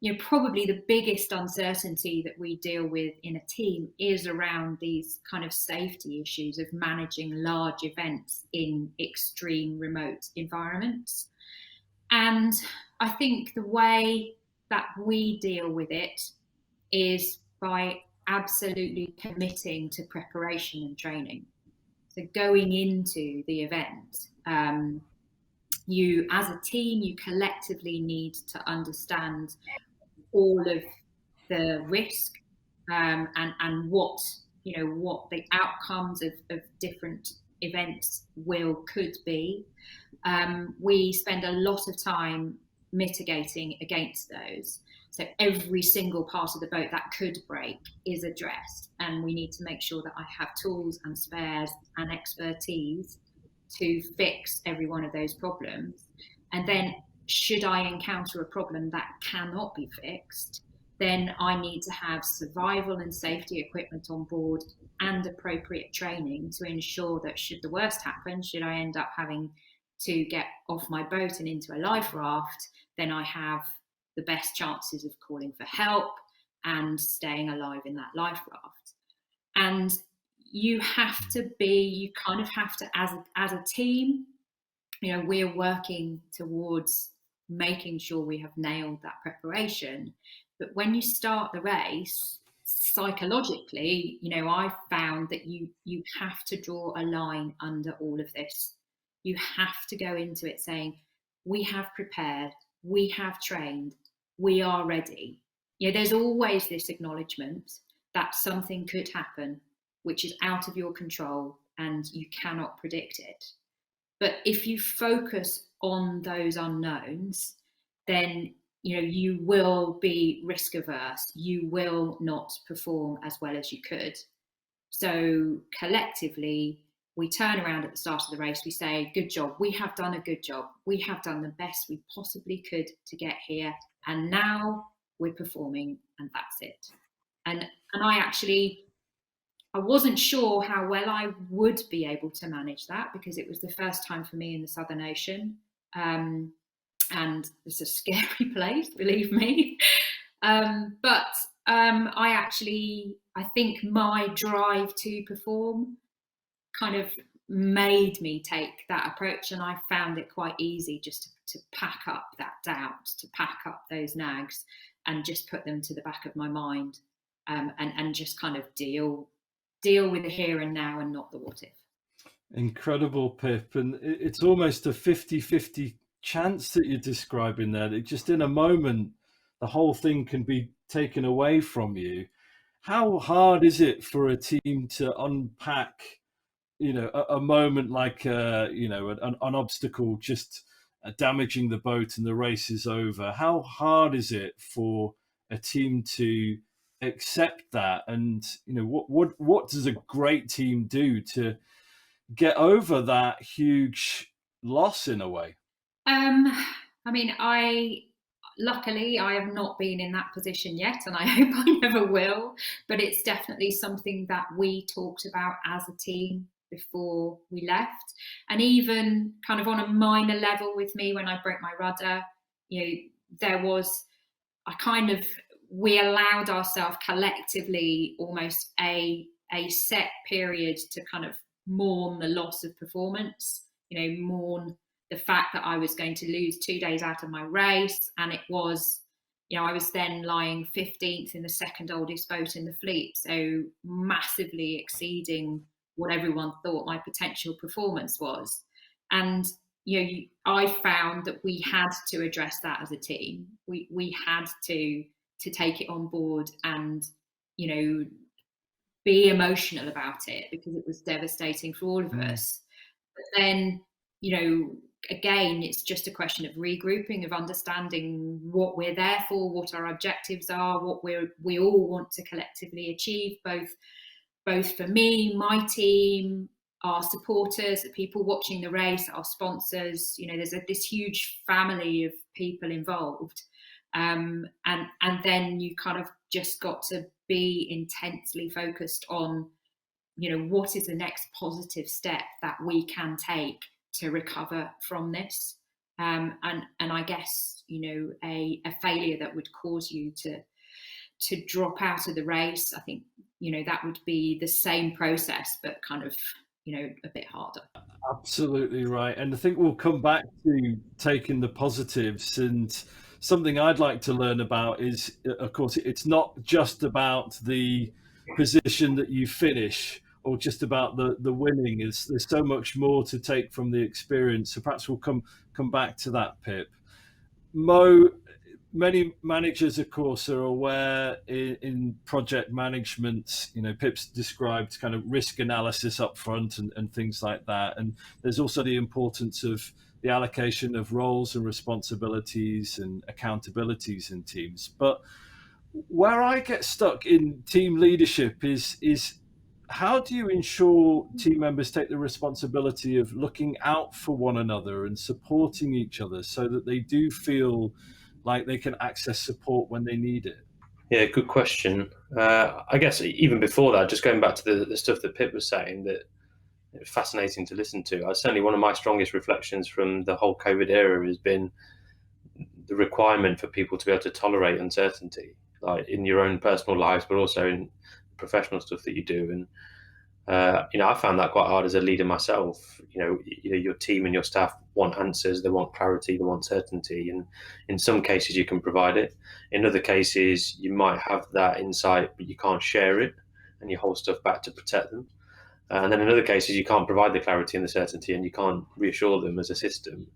you know, probably the biggest uncertainty that we deal with in a team is around these kind of safety issues of managing large events in extreme remote environments. And I think the way that we deal with it is by absolutely committing to preparation and training. So going into the event, you as a team, you collectively need to understand all of the risk and what the outcomes of different events could be. We spend a lot of time mitigating against those. So every single part of the boat that could break is addressed, and we need to make sure that I have tools and spares and expertise to fix every one of those problems. And then should I encounter a problem that cannot be fixed, then I need to have survival and safety equipment on board and appropriate training to ensure that should the worst happen, should I end up having to get off my boat and into a life raft, then I have the best chances of calling for help and staying alive in that life raft. And you kind of have to, as a team, you know, we're working towards making sure we have nailed that preparation. But when you start the race, psychologically, you know, I found that you have to draw a line under all of this. You have to go into it saying, we have prepared, we have trained, we are ready. You know, there's always this acknowledgement that something could happen, which is out of your control and you cannot predict it. But if you focus on those unknowns, then, you know, you will be risk averse. You will not perform as well as you could. So collectively, we turn around at the start of the race, we say, good job, we have done a good job. We have done the best we possibly could to get here. And now we're performing, and that's it. And I wasn't sure how well I would be able to manage that because it was the first time for me in the Southern Ocean. And it's a scary place, believe me. But I think my drive to perform kind of made me take that approach, and I found it quite easy just to pack up that doubt, to pack up those nags and just put them to the back of my mind, and just kind of deal with the here and now and not the what if. Incredible, Pip. And it's almost a 50-50 chance that you're describing there, that just in a moment the whole thing can be taken away from you. How hard is it for a team to unpack a moment like an obstacle just damaging the boat and the race is over, how hard is it for a team to accept that? And what does a great team do to get over that huge loss in a way? I mean, luckily I have not been in that position yet, and I hope I never will. But it's definitely something that we talked about as a team before we left, and even kind of on a minor level with me when I broke my rudder. There was we allowed ourselves collectively almost a set period to kind of mourn the loss of performance. Mourn the fact that I was going to lose 2 days out of my race, and it was, I was then lying 15th in the second oldest boat in the fleet, so massively exceeding what everyone thought my potential performance was. And I found that we had to address that as a team. We had to take it on board and be emotional about it, because it was devastating for all of us. But then again, it's just a question of regrouping, of understanding what we're there for, what our objectives are, what we all want to collectively achieve, both for me, my team, our supporters, the people watching the race, our sponsors. There's this huge family of people involved, and then you kind of just got to be intensely focused on what is the next positive step that we can take to recover from this, and I guess a failure that would cause you to drop out of the race. I think that would be the same process, but kind of a bit harder. Absolutely right. And I think we'll come back to taking the positives, and something I'd like to learn about is, of course, it's not just about the position that you finish or just about the winning. There's so much more to take from the experience. So perhaps we'll come back to that, Pip. Mo, many managers, of course, are aware in project management, Pip's described kind of risk analysis up front and things like that. And there's also the importance of the allocation of roles and responsibilities and accountabilities in teams. But where I get stuck in team leadership is how do you ensure team members take the responsibility of looking out for one another and supporting each other so that they do feel like they can access support when they need it? Yeah, good question. I guess even before that, just going back to the stuff that Pip was saying, that it was fascinating to listen to. Certainly one of my strongest reflections from the whole COVID era has been the requirement for people to be able to tolerate uncertainty, like in your own personal lives, but also in professional stuff that you do. And I found that quite hard as a leader myself. Your team and your staff want answers, they want clarity, they want certainty, and in some cases you can provide it. In other cases you might have that insight but you can't share it, and you hold stuff back to protect them. And then in other cases you can't provide the clarity and the certainty, and you can't reassure them as a system,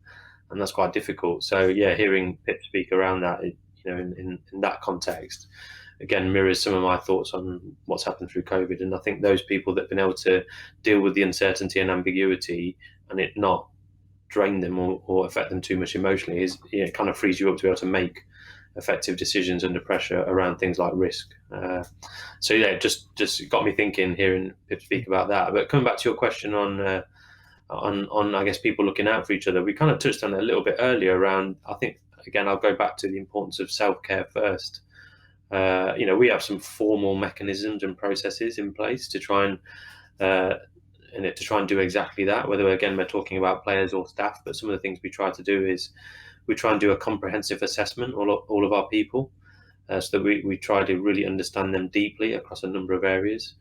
and that's quite difficult. So yeah, hearing Pip speak around that, in that context, again, mirrors some of my thoughts on what's happened through COVID. And I think those people that have been able to deal with the uncertainty and ambiguity and it not drain them or affect them too much emotionally, it kind of frees you up to be able to make effective decisions under pressure around things like risk. So yeah, just got me thinking hearing Pip speak about that. But coming back to your question on I guess people looking out for each other, we kind of touched on it a little bit earlier around, I think, again, I'll go back to the importance of self-care first. We have some formal mechanisms and processes in place to try and do exactly that, whether again we're talking about players or staff. But some of the things we try to do is we try and do a comprehensive assessment all of our people, so that we try to really understand them deeply across a number of areas,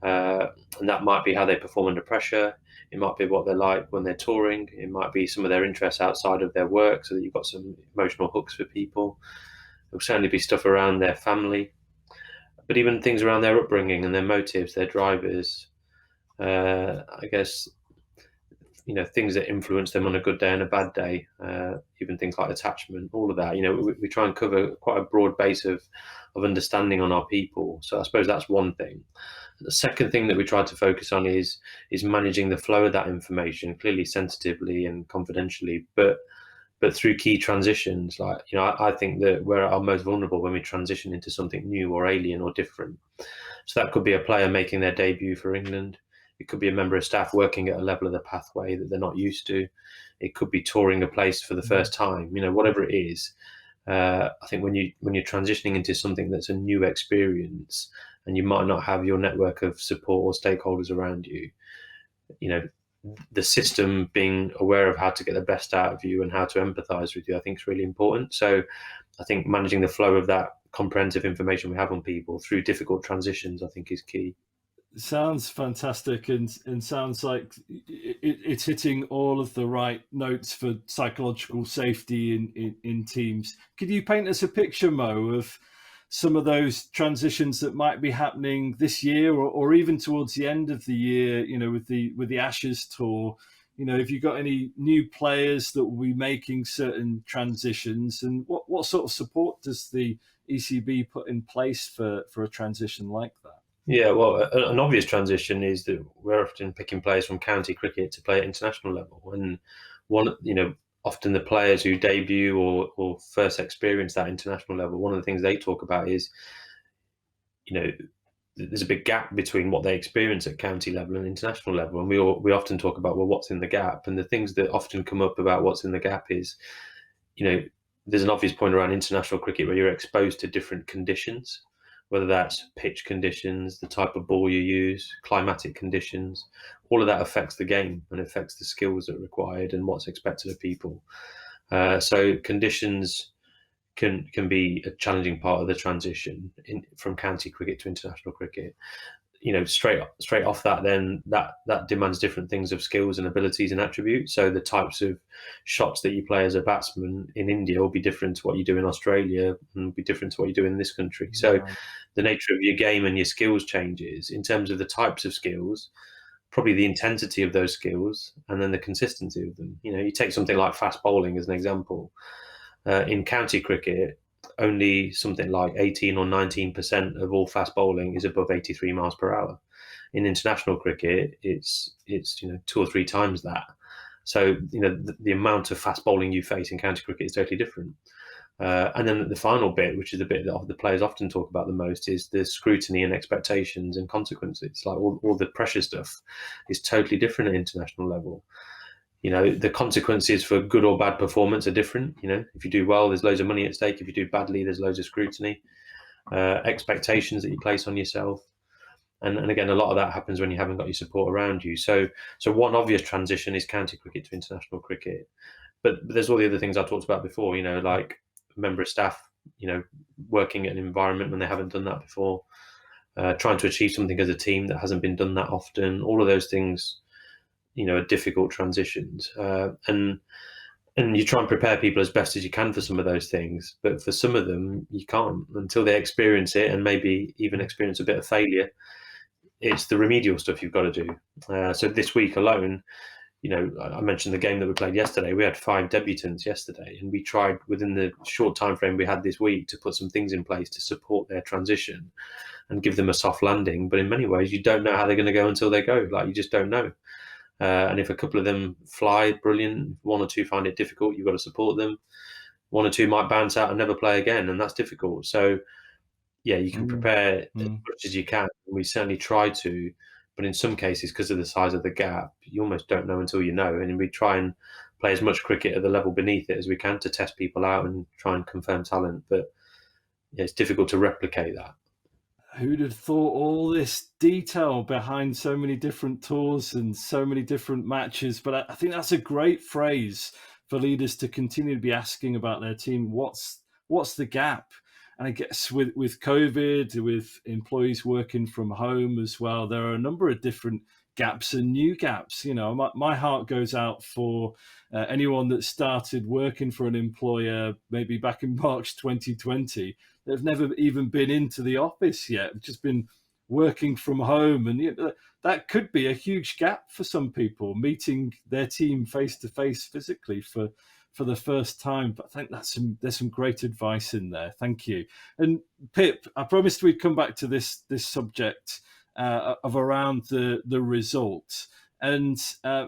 and that might be how they perform under pressure. It might be what they're like when they're touring. It might be some of their interests outside of their work, so that you've got some emotional hooks for people. There'll certainly be stuff around their family, but even things around their upbringing and their motives, their drivers. I guess, things that influence them on a good day and a bad day, even things like attachment, all of that. We try and cover quite a broad base of understanding on our people. So I suppose that's one thing. The second thing that we try to focus on is managing the flow of that information, clearly sensitively and confidentially, but through key transitions. Like, I think that we're our most vulnerable when we transition into something new or alien or different. So that could be a player making their debut for England. It could be a member of staff working at a level of the pathway that they're not used to. It could be touring a place for the first time. Whatever it is. I think when you're transitioning into something that's a new experience, and you might not have your network of support or stakeholders around you, the system being aware of how to get the best out of you and how to empathize with you, I think is really important. So I think managing the flow of that comprehensive information we have on people through difficult transitions, I think, is key. Sounds fantastic, and sounds like it's hitting all of the right notes for psychological safety in teams. Could you paint us a picture, Mo, of some of those transitions that might be happening this year, or even towards the end of the year? With the Ashes tour, have you got any new players that will be making certain transitions, and what sort of support does the ECB put in place for a transition like that? Yeah, well, an obvious transition is that we're often picking players from county cricket to play at international level, and often the players who debut or first experience that international level, one of the things they talk about is, there's a big gap between what they experience at county level and international level, and we often talk about, well, what's in the gap, and the things that often come up about what's in the gap is, there's an obvious point around international cricket where you're exposed to different conditions, whether that's pitch conditions, the type of ball you use, climatic conditions. All of that affects the game and affects the skills that are required and what's expected of people. So conditions can be a challenging part of the transition from county cricket to international cricket. Straight off that, then that demands different things of skills and abilities and attributes. So the types of shots that you play as a batsman in India will be different to what you do in Australia, and will be different to what you do in this country. So the nature of your game and your skills changes in terms of the types of skills, probably the intensity of those skills, and then the consistency of them. You take something like fast bowling as an example. In county cricket, only something like 18 or 19% of all fast bowling is above 83 miles per hour. In international cricket, it's 2 or 3 times that. So the amount of fast bowling you face in county cricket is totally different. And then the final bit, which is the bit that the players often talk about the most, is the scrutiny and expectations and consequences. Like all the pressure stuff is totally different at international level. The consequences for good or bad performance are different. If you do well, there's loads of money at stake. If you do badly, there's loads of scrutiny, expectations that you place on yourself. And again, a lot of that happens when you haven't got your support around you. So one obvious transition is county cricket to international cricket. But there's all the other things I talked about before, like a member of staff, working in an environment when they haven't done that before, trying to achieve something as a team that hasn't been done that often. All of those things, are difficult transitions. And you try and prepare people as best as you can for some of those things. But for some of them, you can't until they experience it, and maybe even experience a bit of failure. It's the remedial stuff you've got to do. So this week alone, I mentioned the game that we played yesterday. We had 5 debutants yesterday, and we tried within the short time frame we had this week to put some things in place to support their transition and give them a soft landing. But in many ways, you don't know how they're going to go until they go. Like, you just don't know. And if a couple of them fly, brilliant. 1 or 2 find it difficult, you've got to support them. 1 or 2 might bounce out and never play again, and that's difficult. So, yeah, you can prepare as much as you can. We certainly try to, but in some cases, because of the size of the gap, you almost don't know until you know. And we try and play as much cricket at the level beneath it as we can to test people out and try and confirm talent. But yeah, it's difficult to replicate that. Who'd have thought all this detail behind so many different tours and so many different matches? But I think that's a great phrase for leaders to continue to be asking about their team. What's the gap? And I guess with COVID, with employees working from home as well, there are a number of different gaps and new gaps. My heart goes out for anyone that started working for an employer maybe back in March 2020. They've never even been into the office yet, just been working from home. And that could be a huge gap for some people, meeting their team face to face physically for the first time. But I think there's some great advice in there. Thank you. And Pip, I promised we'd come back to this subject of around the results. And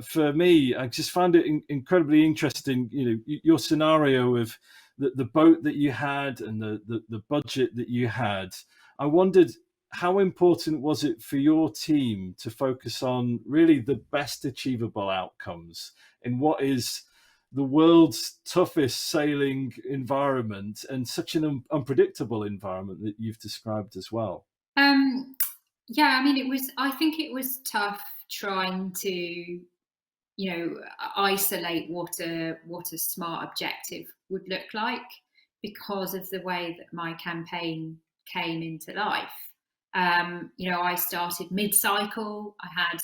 for me, I just found it incredibly interesting. Your scenario of the boat that you had and the budget that you had. I wondered, how important was it for your team to focus on really the best achievable outcomes in what is the world's toughest sailing environment and such an unpredictable environment that you've described as well? Yeah, I mean, I think it was tough trying to, isolate what a smart objective would look like because of the way that my campaign came into life. I started mid-cycle. I had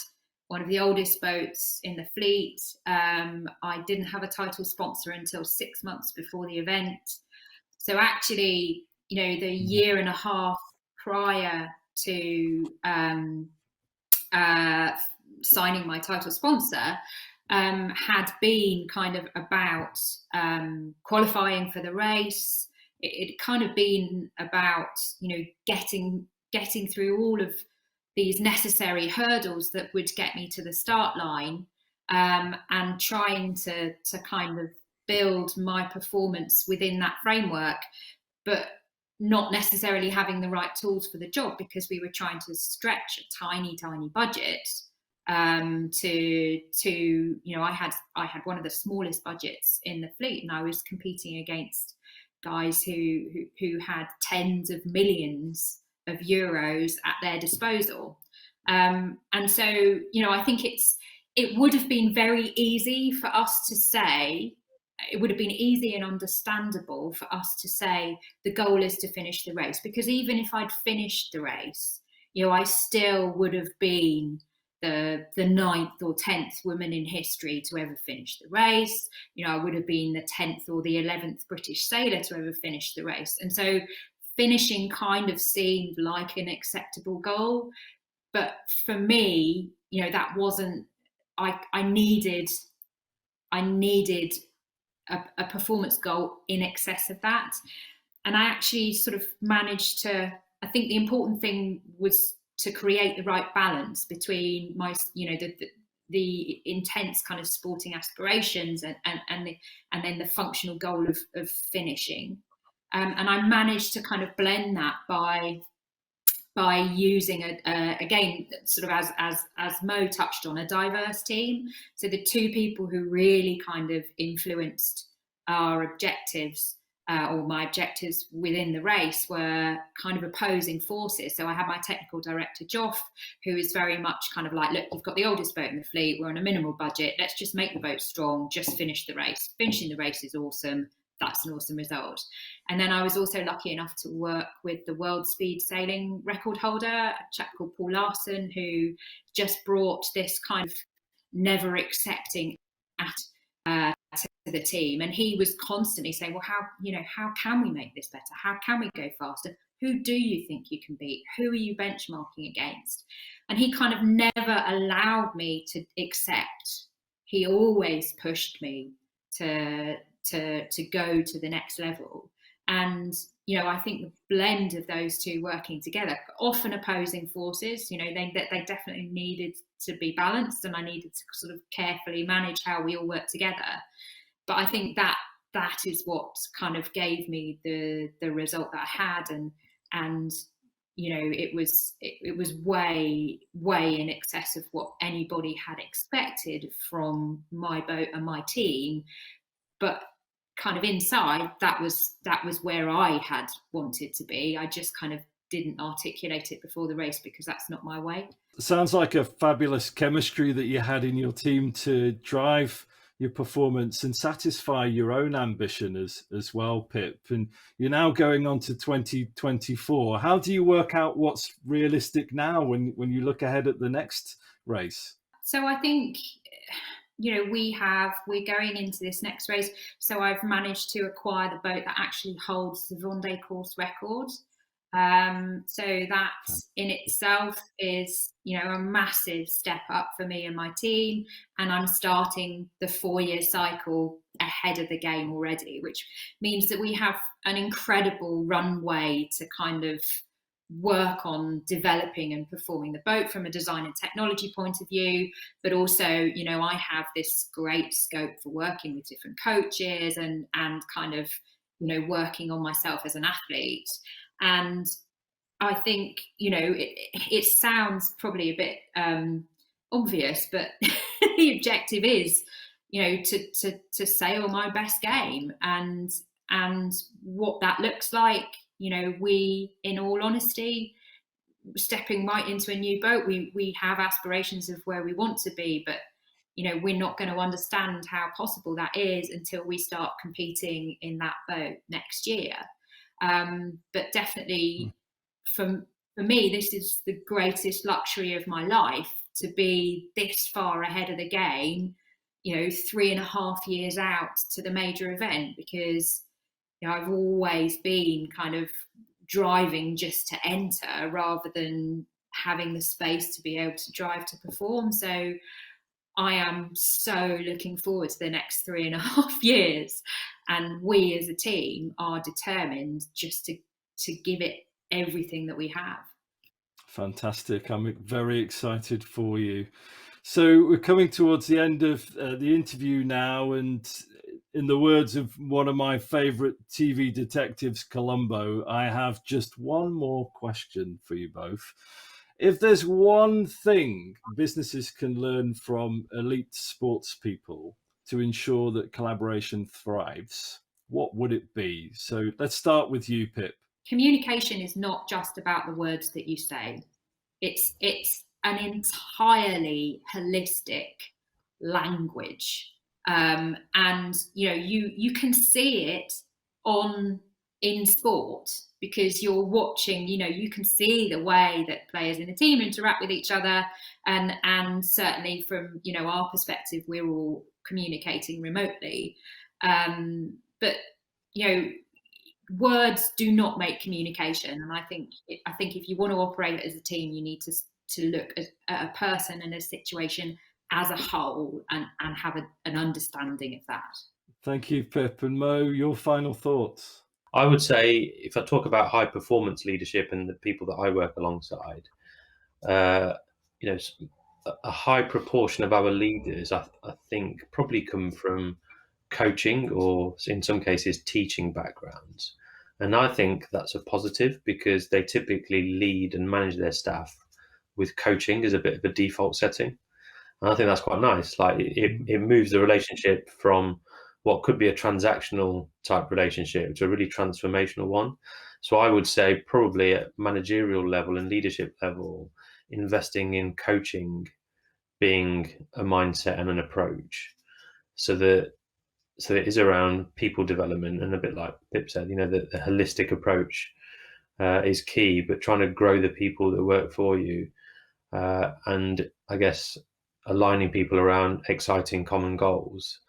one of the oldest boats in the fleet. I didn't have a title sponsor until 6 months before the event. So actually, the year and a half prior to signing my title sponsor had been kind of about qualifying for the race. It kind of been about getting through all of these necessary hurdles that would get me to the start line, and trying to kind of build my performance within that framework, but not necessarily having the right tools for the job because we were trying to stretch a tiny budget. I had one of the smallest budgets in the fleet, and I was competing against guys who had tens of millions of euros at their disposal. And so, I think it would have been very easy for us to say, it would have been easy and understandable for us to say the goal is to finish the race, because even if I'd finished the race, I still would have been the 9th or 10th woman in history to ever finish the race. I would have been the 10th or the 11th British sailor to ever finish the race. And so finishing kind of seemed like an acceptable goal. But for me, that wasn't, I needed a performance goal in excess of that. And I actually sort of managed to, I think the important thing was to create the right balance between my, the intense kind of sporting aspirations and then the functional goal of finishing. And I managed to kind of blend that by using again, sort of as Mo touched on, a diverse team. So the two people who really kind of influenced our objectives, or my objectives within the race, were kind of opposing forces. So I had my technical director, Joff, who is very much kind of like, look, you've got the oldest boat in the fleet, we're on a minimal budget, let's just make the boat strong, just finish the race. Finishing the race is awesome. That's an awesome result. And then I was also lucky enough to work with the world speed sailing record holder, a chap called Paul Larson, who just brought this kind of never accepting to the team. And he was constantly saying, well, how can we make this better? How can we go faster? Who do you think you can beat? Who are you benchmarking against? And he kind of never allowed me to accept. He always pushed me to go to the next level. And I think the blend of those two working together, often opposing forces, they definitely needed to be balanced, and I needed to sort of carefully manage how we all work together. But I think that is what kind of gave me the result that I had, and it was way in excess of what anybody had expected from my boat and my team. But kind of inside, that was where I had wanted to be. I just kind of didn't articulate it before the race because that's not my way. Sounds like a fabulous chemistry that you had in your team to drive your performance and satisfy your own ambition as well, Pip. And you're now going on to 2024. How do you work out what's realistic now when you look ahead at the next race? So I think, we're going into this next race. So I've managed to acquire the boat that actually holds the Vendée course record. So that in itself is, a massive step up for me and my team. And I'm starting the 4-year cycle ahead of the game already, which means that we have an incredible runway to kind of work on developing and performing the boat from a design and technology point of view, but also, I have this great scope for working with different coaches and kind of, working on myself as an athlete. And I think, it sounds probably a bit obvious, but the objective is, to sail my best game, and what that looks like. We, in all honesty, stepping right into a new boat, we have aspirations of where we want to be, but we're not going to understand how possible that is until we start competing in that boat next year. But definitely, for me, this is the greatest luxury of my life, to be this far ahead of the game, 3.5 years out to the major event, because I've always been kind of driving just to enter rather than having the space to be able to drive to perform. So I am so looking forward to the next 3.5 years, and we as a team are determined just to give it everything that we have. Fantastic. I'm very excited for you. So we're coming towards the end of the interview now, and in the words of one of my favorite TV detectives, Columbo, I have just one more question for you both. If there's one thing businesses can learn from elite sports people to ensure that collaboration thrives, what would it be? So let's start with you, Pip. Communication is not just about the words that you say. It's an entirely holistic language. And you can see it in sport, because you're watching, you can see the way that players in a team interact with each other, and certainly from our perspective, we're all communicating remotely, but words do not make communication. And I think if you want to operate as a team, you need to look at a person and a situation as a whole, and have an understanding of that. Thank you, Pip. And Mo, your final thoughts? I would say, if I talk about high performance leadership and the people that I work alongside, a high proportion of our leaders, I think, probably come from coaching, or in some cases teaching backgrounds. And I think that's a positive, because they typically lead and manage their staff with coaching as a bit of a default setting. And I think that's quite nice. Like, it moves the relationship from what could be a transactional type relationship to a really transformational one. So I would say, probably at managerial level and leadership level, investing in coaching being a mindset and an approach. So it is around people development, and a bit like Pip said, the holistic approach is key, but trying to grow the people that work for you, and I guess aligning people around exciting common goals,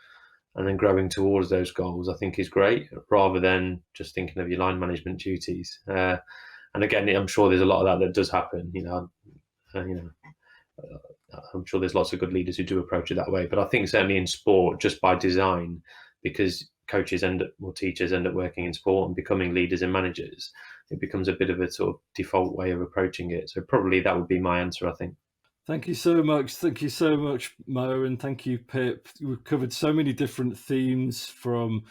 and then growing towards those goals, I think is great, rather than just thinking of your line management duties. And again, I'm sure there's a lot of that does happen. I'm sure there's lots of good leaders who do approach it that way. But I think certainly in sport, just by design, because teachers end up working in sport and becoming leaders and managers, it becomes a bit of a sort of default way of approaching it. So probably that would be my answer, I think. Thank you so much. Thank you so much, Mo, and thank you, Pip. We've covered so many different themes, from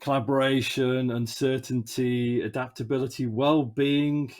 collaboration, uncertainty, adaptability, well-being,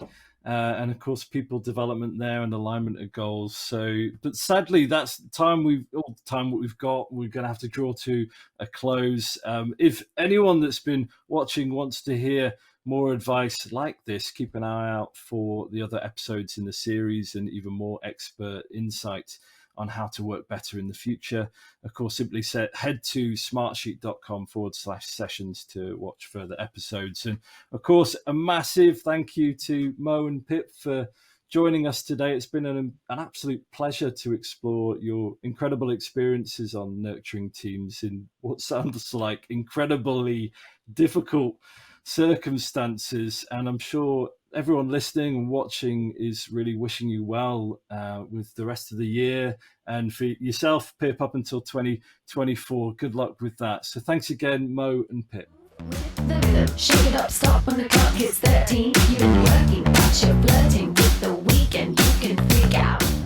and of course people development there, and alignment of goals. So, but sadly, that's all the time we've got. We're going to have to draw to a close. If anyone that's been watching wants to hear more advice like this, keep an eye out for the other episodes in the series, and even more expert insights on how to work better in the future. Of course, simply head to smartsheet.com/sessions to watch further episodes. And of course, a massive thank you to Mo and Pip for joining us today. It's been an absolute pleasure to explore your incredible experiences on nurturing teams in what sounds like incredibly difficult circumstances. And I'm sure everyone listening and watching is really wishing you well with the rest of the year, and for yourself, Pip, up until 2024. Good luck with that. So thanks again, Mo and Pip. the rhythm. Shake it up, stop when the clock hits 13. You've been working, but you're flirting with the weekend. You can freak out.